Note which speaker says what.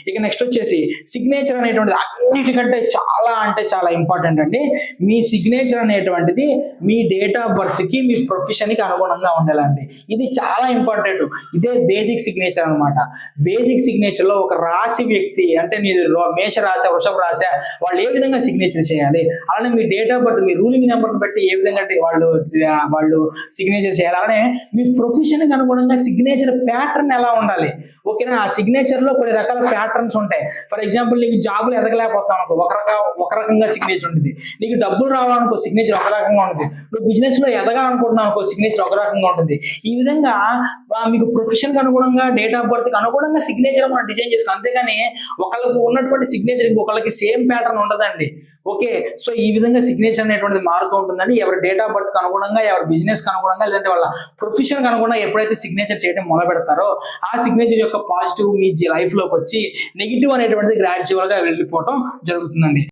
Speaker 1: ఇక నెక్స్ట్ వచ్చేసి సిగ్నేచర్ అనేటువంటిది అన్నిటికంటే చాలా అంటే చాలా ఇంపార్టెంట్ అండి. మీ సిగ్నేచర్ అనేటువంటిది మీ డేట్ ఆఫ్ బర్త్ కి మీ ప్రొఫెషన్ కి అనుగుణంగా ఉండాలండి. ఇది చాలా ఇంపార్టెంట్. ఇదే వేదిక్ సిగ్నేచర్ అనమాట. వేదిక్ సిగ్నేచర్ లో ఒక రాశి వ్యక్తి అంటే మీ మేష రాశి, వృషభ రాశి వాళ్ళు ఏ విధంగా సిగ్నేచర్ చేయాలి, అలానే మీ డేట్ ఆఫ్ బర్త్ మీ రూలింగ్ నెంబర్ని బట్టి ఏ విధంగా వాళ్ళు సిగ్నేచర్ చేయాలి, అలానే మీ ప్రొఫెషన్ కి అనుగుణంగా సిగ్నేచర్ ప్యాటర్న్ ఎలా ఉండాలి. ఓకేనా, ఆ సిగ్నేచర్ లో కొన్ని రకాల ప్యాటర్న్స్ ఉంటాయి. ఫర్ ఎగ్జాంపుల్ నీకు జాబులు ఎదగలేకపోతావు అనుకో ఒక రకంగా సిగ్నేచర్ ఉంటుంది. నీకు డబ్బులు రావాలనుకో సిగ్నేచర్ ఒక రకంగా ఉంటుంది. నువ్వు బిజినెస్ లో ఎదగాలనుకుంటున్నావు అనుకో సిగ్నేచర్ ఒక రకంగా ఉంటుంది. ఈ విధంగా మీకు ప్రొఫెషన్ కి అనుగుణంగా డేట్ ఆఫ్ బర్త్ కి అనుగుణంగా సిగ్నేచర్ మనం డిజైన్ చేసుకోవాలి. అంతేగాని ఒకళ్ళకి ఉన్నటువంటి సిగ్నేచర్ ఇంకొకళ్ళకి సేమ్ ప్యాటర్న్ ఉండదండి. ఓకే, సో ఈ విధంగా సిగ్నేచర్ అనేటువంటిది మారుతూ ఉంటుందండి. ఎవరి డేట్ ఆఫ్ బర్త్ కి అనుగుణంగా, ఎవరి బిజినెస్ కి అనుగుణంగా, లేదంటే వాళ్ళ ప్రొఫెషన్ కి అనుగుణంగా ఎప్పుడైతే సిగ్నేచర్ చేయడం మొదలు పెడతారో ఆ సిగ్నేచర్ యొక్క పాజిటివ్ మీ లైఫ్ లోకి వచ్చి నెగిటివ్ అనేటువంటిది గ్రాడ్యువల్ గా వెళ్ళిపోవడం జరుగుతుందండి.